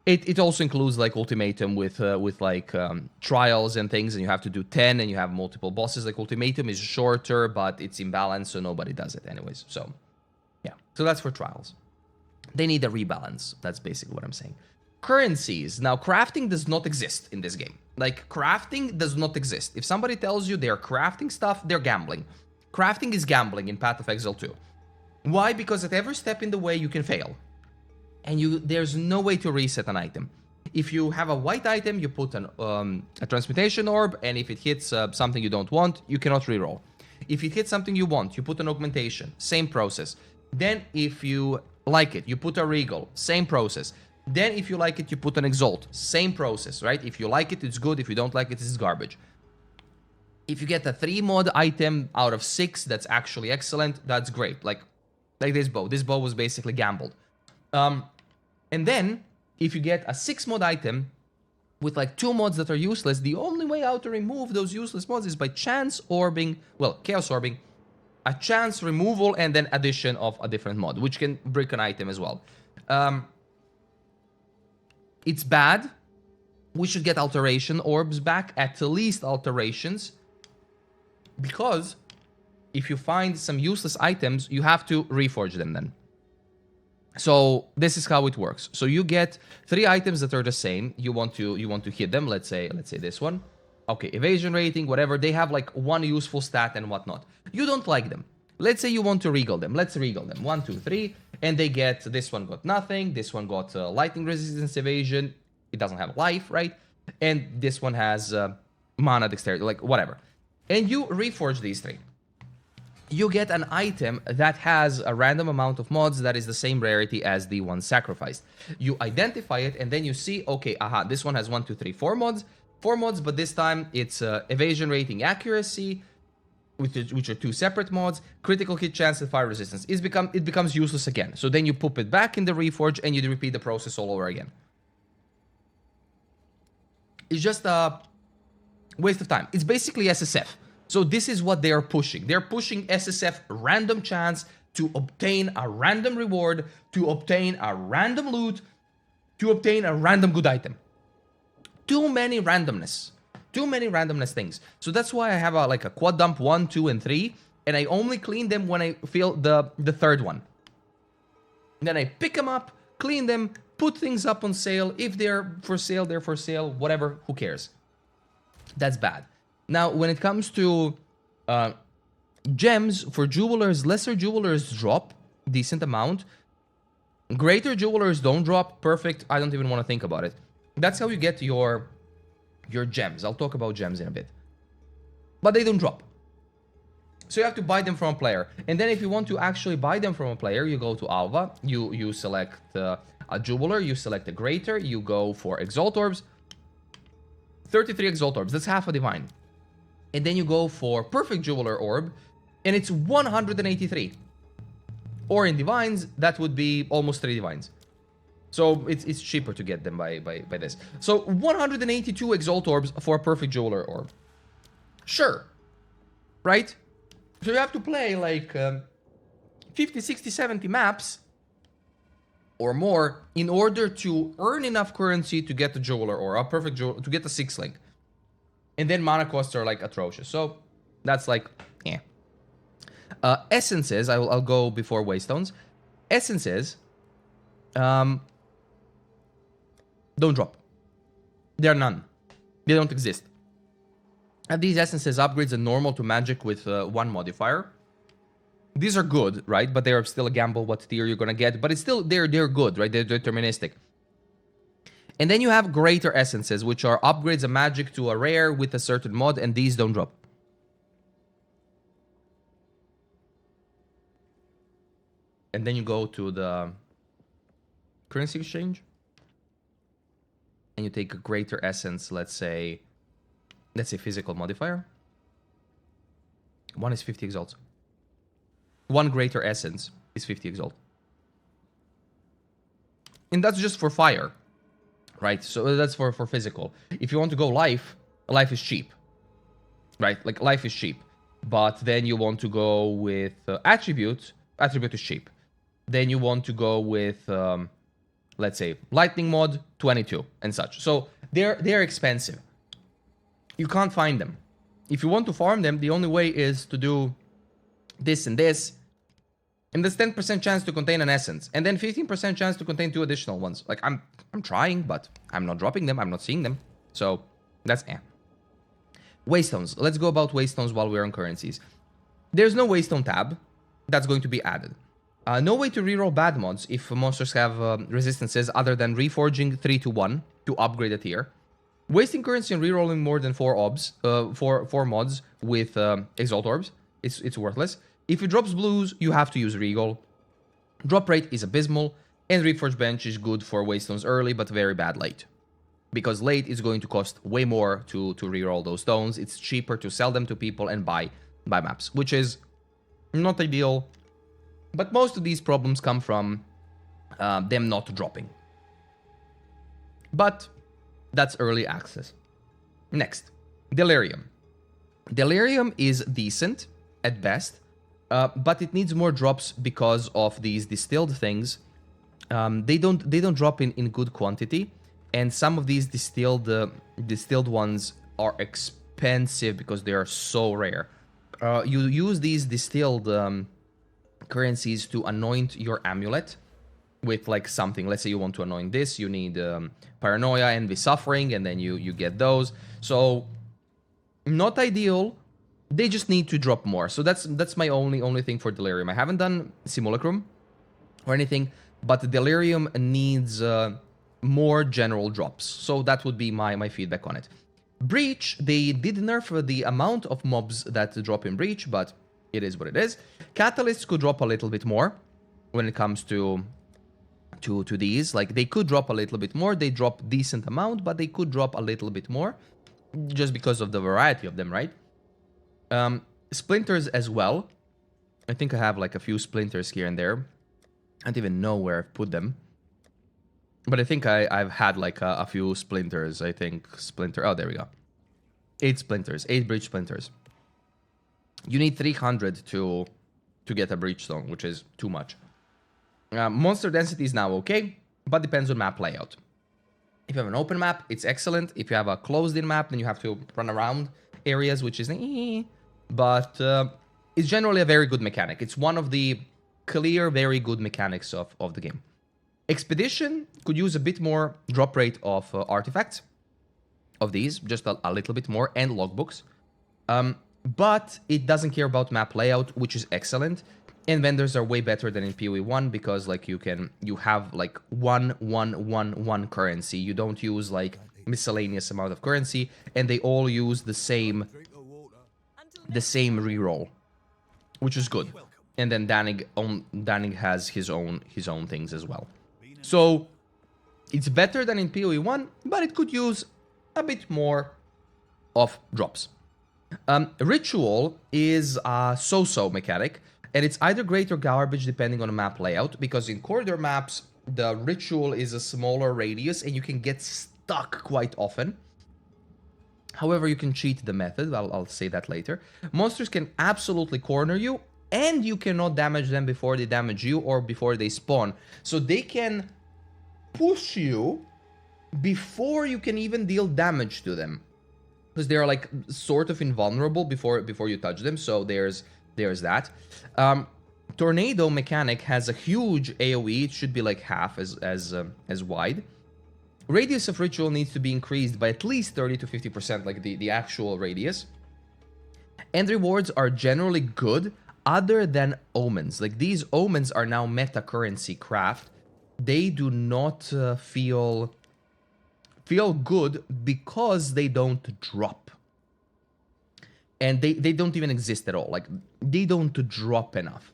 It also includes like ultimatum with like trials and things, and you have to do 10 and you have multiple bosses. Like ultimatum is shorter, but it's imbalanced, so nobody does it anyways. So yeah, so that's for trials. They need a rebalance. That's basically what I'm saying. Currencies. Now, crafting does not exist in this game. Like, crafting does not exist. If somebody tells you they're crafting stuff, they're gambling. Crafting is gambling in Path of Exile 2. Why? Because at every step in the way, you can fail. And there's no way to reset an item. If you have a white item, you put a transmutation orb, and if it hits something you don't want, you cannot reroll. If it hits something you want, you put an augmentation. Same process. Then, if you like it, you put a regal. Same process. Then, if you like it, you put an exalt. Same process, right? If you like it, it's good. If you don't like it, it's garbage. If you get a 3 mod item out of 6 that's actually excellent, that's great. Like this bow. This bow was basically gambled. And then, if you get a 6 mod item with like 2 mods that are useless, the only way out to remove those useless mods is by chance orbing, well, chaos orbing, a chance removal, and then addition of a different mod, which can brick an item as well. It's bad. We should get alteration orbs back, at least alterations, because if you find some useless items, you have to reforge them then. So this is how it works. So you get 3 items that are the same. You want to hit them. Let's say this one. Okay, evasion rating, whatever. They have like 1 useful stat and whatnot. You don't like them. Let's say you want to regal them. Let's regal them. 1, 2, 3, and they get, this one got nothing. This one got lightning resistance, evasion. It doesn't have life, right? And this one has mana, dexterity, like whatever. And you reforge these 3. You get an item that has a random amount of mods that is the same rarity as the one sacrificed. You identify it, and then you see, okay, aha, this one has 1, 2, 3, 4 mods. 4 mods, but this time it's evasion rating, accuracy, which are 2 separate mods, critical hit chance, and fire resistance. It becomes useless again. So then you pop it back in the reforge, and you repeat the process all over again. It's just a waste of time. It's basically SSF. So this is what they are pushing. They're pushing SSF random chance to obtain a random reward, to obtain a random loot, to obtain a random good item. Too many randomness. Too many randomness things. So that's why I have like a quad dump 1, 2, and 3. And I only clean them when I feel the 3rd one. And then I pick them up, clean them, put things up on sale. If they're for sale, they're for sale. Whatever, who cares? That's bad. Now, when it comes to gems, for jewelers, lesser jewelers drop decent amount. Greater jewelers don't drop. Perfect. I don't even want to think about it. That's how you get your gems. I'll talk about gems in a bit. But they don't drop. So you have to buy them from a player. And then if you want to actually buy them from a player, you go to Alva. You select a jeweler. You select a greater. You go for exalt orbs. 33 exalt orbs. That's half a divine. And then you go for perfect jeweler orb, and it's 183. Or in divines, that would be almost 3 divines. So it's cheaper to get them by this. So 182 exalt orbs for a perfect jeweler orb. Sure. Right? So you have to play like 50, 60, 70 maps or more in order to earn enough currency to get the jeweler or a perfect jeweler, to get the 6 link. And then mana costs are like atrocious. So that's like, eh. Essences, I'll go before Waystones. Essences don't drop. There are none. They don't exist. And these essences upgrades are normal to magic with 1 modifier. These are good, right? But they are still a gamble what tier you're gonna get. But it's still, they're good, right? They're deterministic. And then you have greater essences, which are upgrades of magic to a rare with a certain mod, and these don't drop. And then you go to the currency exchange, and you take a greater essence, let's say physical modifier. One is 50 exalts. One greater essence is 50 exalt. And that's just for fire, right? So that's for physical. If you want to go life is cheap, right? Like life is cheap. But then you want to go with attribute is cheap. Then you want to go with, let's say, lightning mod, 22 and such. So they're expensive. You can't find them. If you want to farm them, the only way is to do this and this. And there's 10% chance to contain an essence. And then 15% chance to contain 2 additional ones. Like, I'm trying, but I'm not dropping them. I'm not seeing them. So, that's Waystones. Let's go about Waystones while we're on currencies. There's no Waystone tab. That's going to be added. No way to reroll bad mods if monsters have resistances other than reforging 3 to 1 to upgrade a tier. Wasting currency and rerolling more than 4 mods with Exalt Orbs, it's worthless. If it drops blues, you have to use Regal. Drop rate is abysmal, and Reforge Bench is good for Waystones early, but very bad late. Because late is going to cost way more to reroll those stones. It's cheaper to sell them to people and buy maps, which is not ideal. But most of these problems come from them not dropping. But that's early access. Next, Delirium. Delirium is decent at best, but it needs more drops because of these distilled things. They don't drop in good quantity, and some of these distilled ones are expensive because they are so rare. You use these distilled currencies to anoint your amulet with like something. Let's say you want to anoint this, you need paranoia, envy, suffering, and then you get those. So not ideal. They just need to drop more. So that's my only thing for Delirium. I haven't done Simulacrum or anything, but Delirium needs more general drops. So that would be my feedback on it. Breach, they did nerf the amount of mobs that drop in Breach, but it is what it is. Catalysts could drop a little bit more when it comes to these. Like, they could drop a little bit more. They drop decent amount, but they could drop a little bit more just because of the variety of them, right? Splinters as well. I think I have like a few splinters here and there. I don't even know where I've put them. But I think I've had like a few splinters. I think splinter. Oh, there we go. 8 splinters. 8 breach splinters. You need 300 to get a breach stone, which is too much. Monster density is now okay, but depends on map layout. If you have an open map, it's excellent. If you have a closed-in map, then you have to run around areas, which is but it's generally a very good mechanic. It's one of the clear, very good mechanics of the game. Expedition could use a bit more drop rate of artifacts, of these, just a little bit more, and logbooks. But it doesn't care about map layout, which is excellent. And vendors are way better than in PoE 1 because like you have like one currency. You don't use like miscellaneous amount of currency, and they all use the same reroll, which is good. And then Danig has his own things as well. So it's better than in PoE 1, but it could use a bit more of drops. Ritual is a so-so mechanic, and it's either great or garbage depending on the map layout, because in corridor maps, the ritual is a smaller radius and you can get stuck quite often. However, you can cheat the method. I'll say that later. Monsters can absolutely corner you, and you cannot damage them before they damage you or before they spawn. So they can push you before you can even deal damage to them, because they're like sort of invulnerable before you touch them. So there's that. Tornado mechanic has a huge AoE. It should be like half as wide. Radius of ritual needs to be increased by at least 30 to 50%, like the actual radius. And rewards are generally good other than omens, like these omens are now meta currency craft, they do not feel good because they don't drop. And they don't even exist at all. Like, they don't drop enough.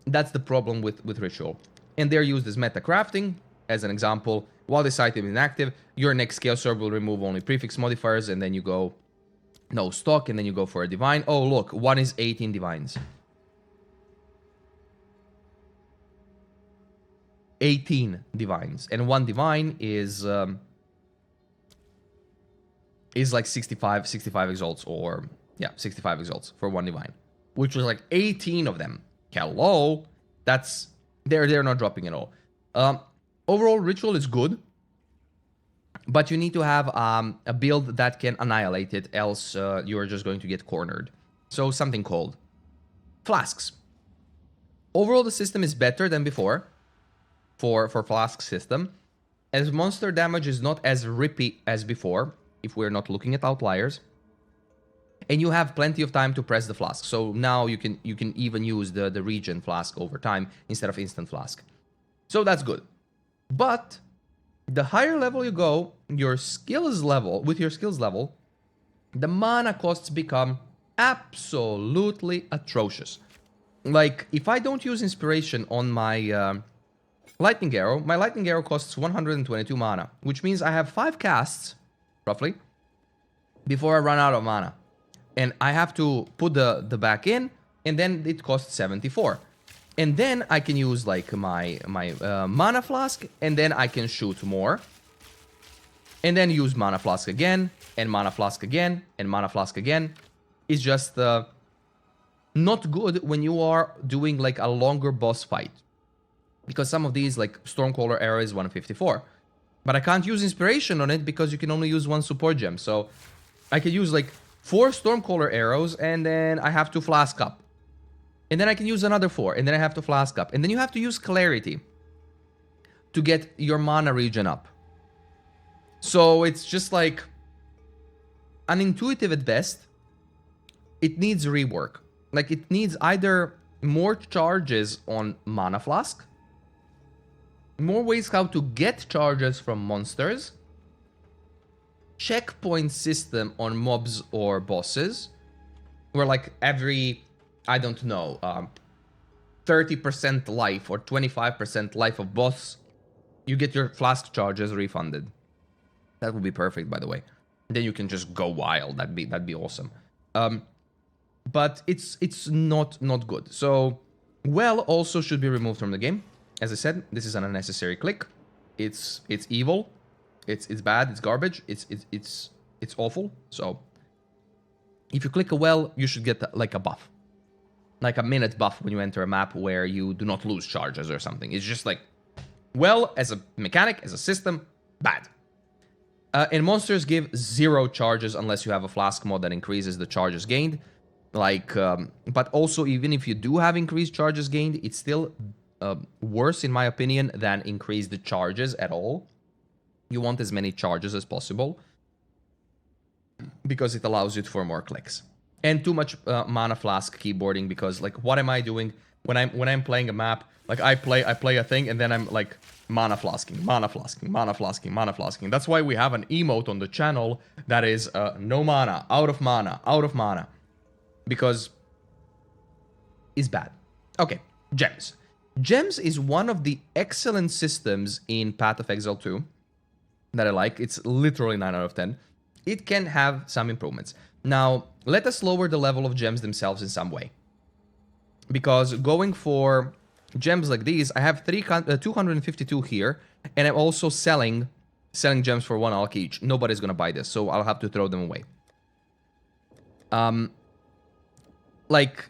That's the problem with Ritual. And they're used as meta crafting. As an example, while this item is inactive, your next Chaos Orb will remove only prefix modifiers, and then you go no stock, and then you go for a divine. Oh, look, one is 18 divines. 18 divines. And one divine is like 65 exalts, or yeah, 65 exalts for one divine, which was like 18 of them. Hello, that's they're not dropping at all. Overall, Ritual is good, but you need to have a build that can annihilate it, else you are just going to get cornered. So something called Flasks. Overall, the system is better than before for Flask system, as monster damage is not as rippy as before, if we're not looking at outliers. And you have plenty of time to press the flask. So now you can even use the regen flask over time instead of instant flask. So that's good. But the higher level you go, with your skills level, the mana costs become absolutely atrocious. Like, if I don't use inspiration on my lightning arrow, my lightning arrow costs 122 mana, which means I have 5 casts, roughly, before I run out of mana. And I have to put the back in, and then it costs 74. And then I can use like my mana flask, and then I can shoot more. And then use mana flask again, and mana flask again, and mana flask again. It's just not good when you are doing like a longer boss fight. Because some of these, like Stormcaller arrow is 154. But I can't use inspiration on it because you can only use one support gem. So I could use like 4 Stormcaller arrows, and then I have to flask up. And then I can use another 4, and then I have to flask up. And then you have to use Clarity to get your mana regen up. So it's just like unintuitive at best. It needs rework. Like, it needs either more charges on Mana Flask, more ways how to get charges from monsters, checkpoint system on mobs or bosses, where like every, I don't know, 30% life or 25% life of boss, you get your flask charges refunded. That would be perfect, by the way. Then you can just go wild. That'd be awesome. But it's not good. So, well also should be removed from the game. As I said, this is an unnecessary click. It's evil. It's bad. It's garbage. It's awful. So, if you click a well, you should get like a buff, like a minute buff when you enter a map where you do not lose charges or something. It's just like, well, as a mechanic, as a system, bad. And monsters give 0 charges unless you have a flask mod that increases the charges gained. Like, but also even if you do have increased charges gained, it's still worse in my opinion than increased charges at all. You want as many charges as possible because it allows you for more clicks. And too much mana flask keyboarding, because like, what am I doing when I'm playing a map? Like, I play a thing and then I'm like mana flasking. That's why we have an emote on the channel that is no mana, out of mana, because it's bad. Okay, gems. Gems is one of the excellent systems in Path of Exile 2 that I like. It's literally 9 out of 10. It can have some improvements. Now, let us lower the level of gems themselves in some way. Because going for gems like these, I have 252 here, and I'm also selling gems for 1 alch each. Nobody's gonna buy this, so I'll have to throw them away. Like,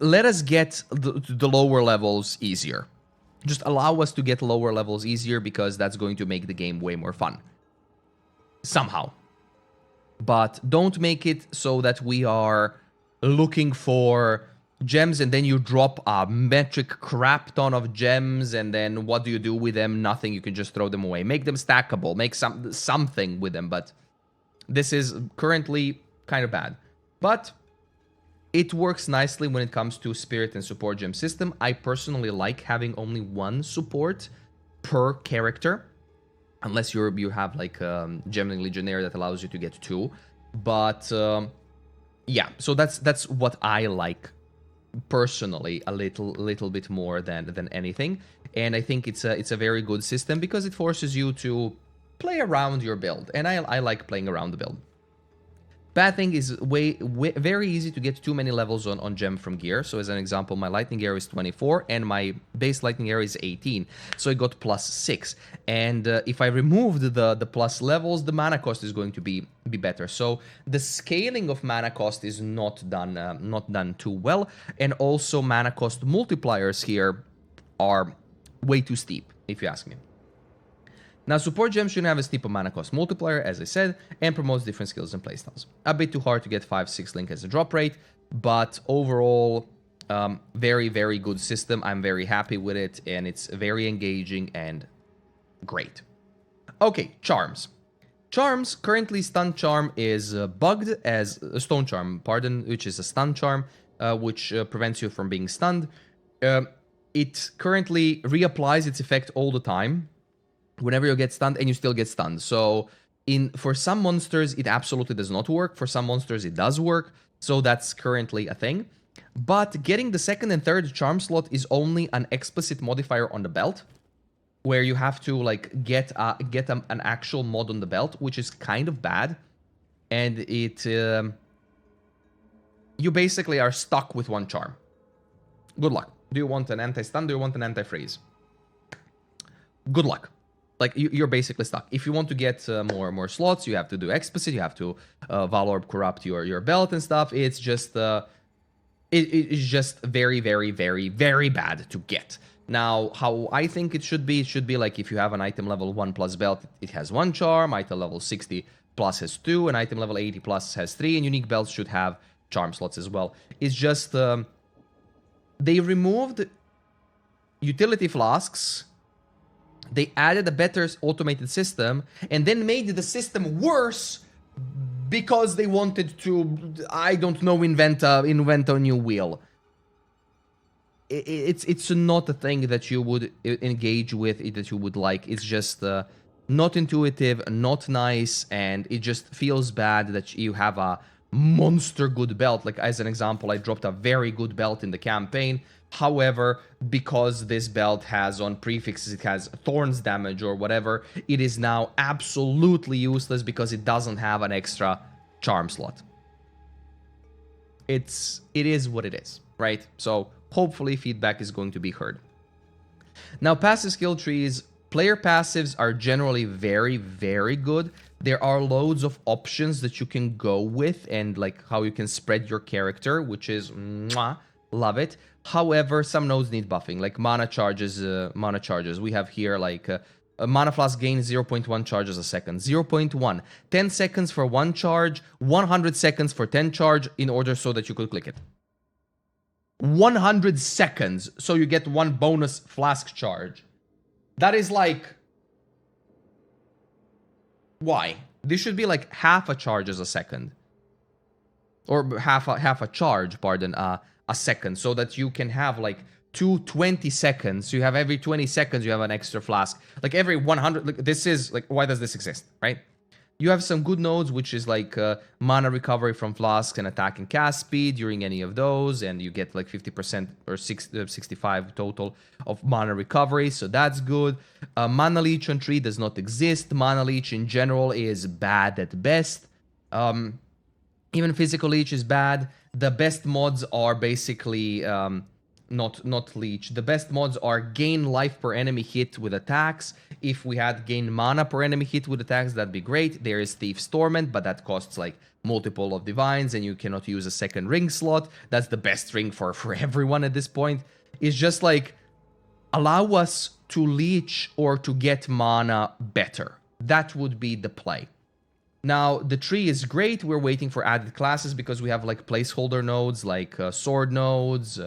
let us get the lower levels easier. Just allow us to get lower levels easier, because that's going to make the game way more fun. Somehow. But don't make it so that we are looking for gems and then you drop a metric crap ton of gems, and then what do you do with them? Nothing. You can just throw them away. Make them stackable. Make something with them. But this is currently kind of bad. But It works nicely when it comes to spirit and support gem system. I personally like having only one support per character, unless you have like Gemini Legionnaire that allows you to get two. But yeah, so that's what I like personally a little bit more than anything. And I think it's a very good system because it forces you to play around your build, and I like playing around the build. Bad thing is very easy to get too many levels on gem from gear. So as an example, my lightning arrow is 24 and my base lightning arrow is 18. So I got +6. And if I removed the plus levels, the mana cost is going to be better. So the scaling of mana cost is not done too well. And also mana cost multipliers here are way too steep, if you ask me. Now, support gems shouldn't have a steep mana cost multiplier, as I said, and promotes different skills and playstyles. A bit too hard to get 5-6 link as a drop rate, but overall, very, very good system. I'm very happy with it, and it's very engaging and great. Okay, charms. Charms, currently stun charm is bugged as a stone charm, pardon, which is a stun charm, which prevents you from being stunned. It currently reapplies its effect all the time, whenever you get stunned, and you still get stunned. So for some monsters, it absolutely does not work. For some monsters, it does work. So that's currently a thing. But getting the second and third charm slot is only an explicit modifier on the belt, where you have to like get an actual mod on the belt, which is kind of bad. And it you basically are stuck with one charm. Good luck. Do you want an anti-stun? Do you want an anti-freeze? Good luck. Like, you're basically stuck. If you want to get more slots, you have to do explicit, you have to Valorb corrupt your belt and stuff. It's just it's just very, very, very, very bad to get. Now, how I think it should be like if you have an item level 1+ belt, it has 1 charm, item level 60+ has 2, and item level 80+ has 3, and unique belts should have charm slots as well. It's just they removed utility flasks. They added a better automated system and then made the system worse because they wanted to, I don't know, invent a new wheel. It's not a thing that you would engage with, that you would like. It's just not intuitive, not nice, and it just feels bad that you have a monster good belt. Like, as an example, I dropped a very good belt in the campaign. However, because this belt has on prefixes, it has thorns damage or whatever, it is now absolutely useless because it doesn't have an extra charm slot. It is what it is, right? So hopefully feedback is going to be heard. Now, passive skill trees, player passives are generally very, very good. There are loads of options that you can go with and like how you can spread your character, which is mwah, love it. However, some nodes need buffing, like mana charges. We have here like a mana flask gains 0.1 charges a second, 0.1, 10 seconds for 1 charge, 100 seconds for 10 charge in order so that you could click it. 100 seconds, so you get 1 bonus flask charge. That is like, why? This should be like half a charge as a second, or half a charge, pardon, a second, so that you can have like 20 seconds. You have every 20 seconds you have an extra flask. Like every 100. Like, this is like, why does this exist, right? You have some good nodes, which is like mana recovery from flasks and attack and cast speed during any of those, and you get like 50% or 65 total of mana recovery, so that's good. Mana leech on tree does not exist. Mana leech in general is bad at best. Even physical leech is bad. The best mods are basically not leech. The best mods are gain life per enemy hit with attacks. If we had gain mana per enemy hit with attacks, that'd be great. There is Thief's Torment, but that costs like multiple of divines, and you cannot use a second ring slot. That's the best ring for everyone at this point. It's just like, allow us to leech or to get mana better. That would be the play. Now, the tree is great. We're waiting for added classes because we have like placeholder nodes, like sword nodes,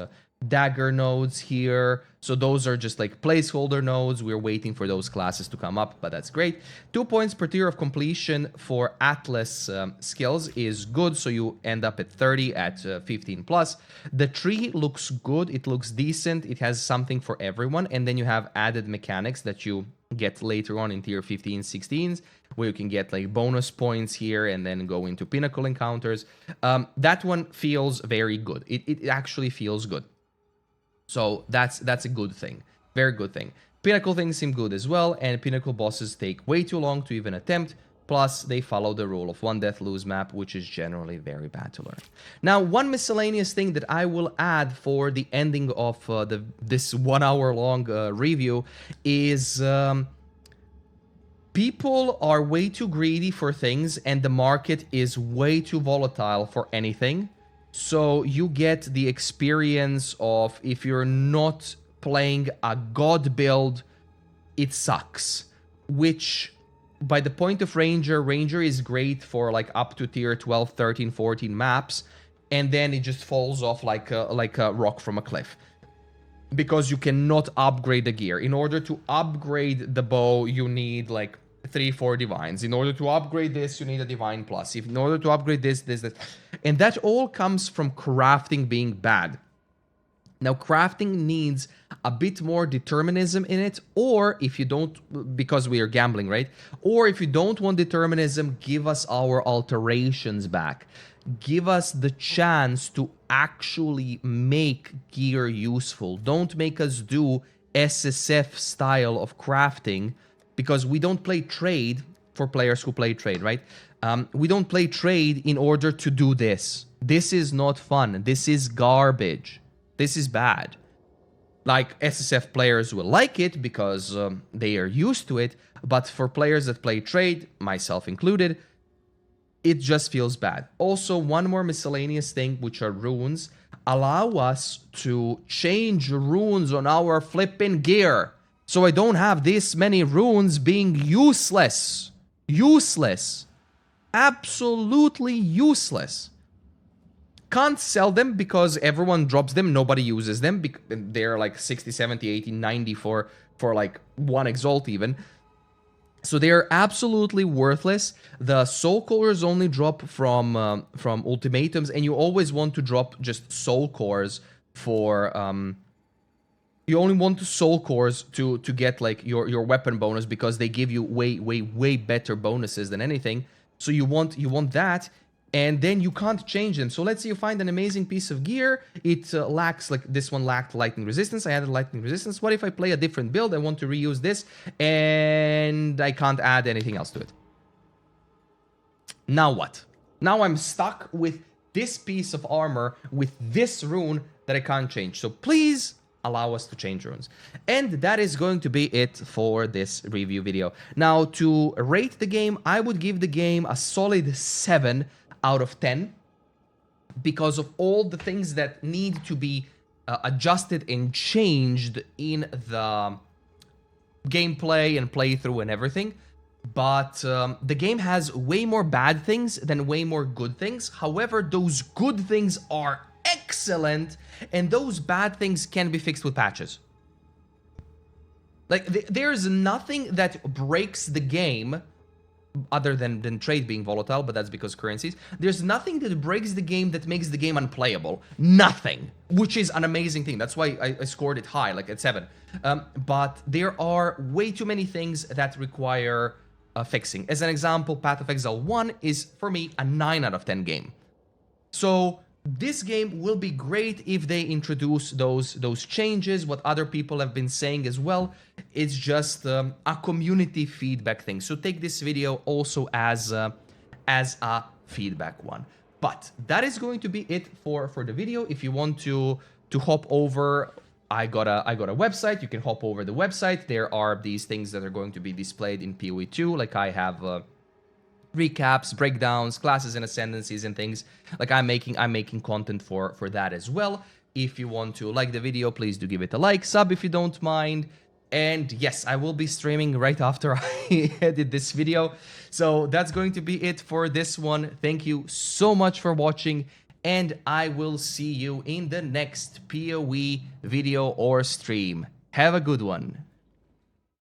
dagger nodes here. So those are just like placeholder nodes. We're waiting for those classes to come up, but that's great. 2 points per tier of completion for Atlas skills is good. So you end up at 30 at 15 plus. The tree looks good. It looks decent. It has something for everyone. And then you have added mechanics that you get later on in tier 15, 16s, where you can get like bonus points here and then go into pinnacle encounters. That one feels very good. It actually feels good. So that's a good thing. Very good thing. Pinnacle things seem good as well, and Pinnacle bosses take way too long to even attempt. Plus, they follow the rule of one death lose map, which is generally very bad to learn. Now, one miscellaneous thing that I will add for the ending of this 1 hour long review is people are way too greedy for things, and the market is way too volatile for anything. So you get the experience of, if you're not playing a god build, it sucks. Which, by the point of Ranger is great for like up to tier 12, 13, 14 maps, and then it just falls off like a rock from a cliff. Because you cannot upgrade the gear. In order to upgrade the bow, you need like 3-4 divines. In order to upgrade this, you need a divine plus. In order to upgrade this. And that all comes from crafting being bad. Now, crafting needs a bit more determinism in it, or if you don't, because we are gambling, right? Or if you don't want determinism, give us our alterations back. Give us the chance to actually make gear useful. Don't make us do SSF style of crafting, because we don't play trade for players who play trade, right? We don't play trade in order to do this. This is not fun. This is garbage. This is bad. Like, SSF players will like it because they are used to it, but for players that play trade, myself included, it just feels bad. Also, one more miscellaneous thing, which are runes, allow us to change runes on our flipping gear. So I don't have this many runes being useless. Useless. Absolutely useless. Can't sell them because everyone drops them. Nobody uses them. They're like 60, 70, 80, 90 for like 1 exalt even. So they're absolutely worthless. The soul cores only drop from ultimatums, and you always want to drop just soul cores for you only want soul cores to get like your weapon bonus, because they give you way better bonuses than anything. So you want that, and then you can't change them. So let's say you find an amazing piece of gear. It lacks, like this one lacked lightning resistance. I added lightning resistance. What if I play a different build? I want to reuse this, and I can't add anything else to it. Now what? Now I'm stuck with this piece of armor with this rune that I can't change. So please allow us to change runes. And that is going to be it for this review video. Now, to rate the game, I would give the game a solid 7 out of 10 because of all the things that need to be adjusted and changed in the gameplay and playthrough and everything. But the game has way more bad things than way more good things. However, those good things are excellent, and those bad things can be fixed with patches. Like, there's nothing that breaks the game other than trade being volatile, but that's because currencies. There's nothing that breaks the game that makes the game unplayable. Nothing. Which is an amazing thing. That's why I scored it high, like at 7. But there are way too many things that require fixing. As an example, Path of Exile 1 is, for me, a 9 out of 10 game. So this game will be great if they introduce those changes, what other people have been saying as well. It's just a community feedback thing. So take this video also as a feedback one. But that is going to be it for the video. If you want to hop over, I got a website. You can hop over the website. There are these things that are going to be displayed in PoE 2. Like I have recaps, breakdowns, classes and ascendancies and things. Like I'm making content for that as well. If you want to like the video, please do give it a like, sub if you don't mind. And yes, I will be streaming right after I edit this video. So that's going to be it for this one. Thank you so much for watching, and I will see you in the next PoE video or stream. Have a good one.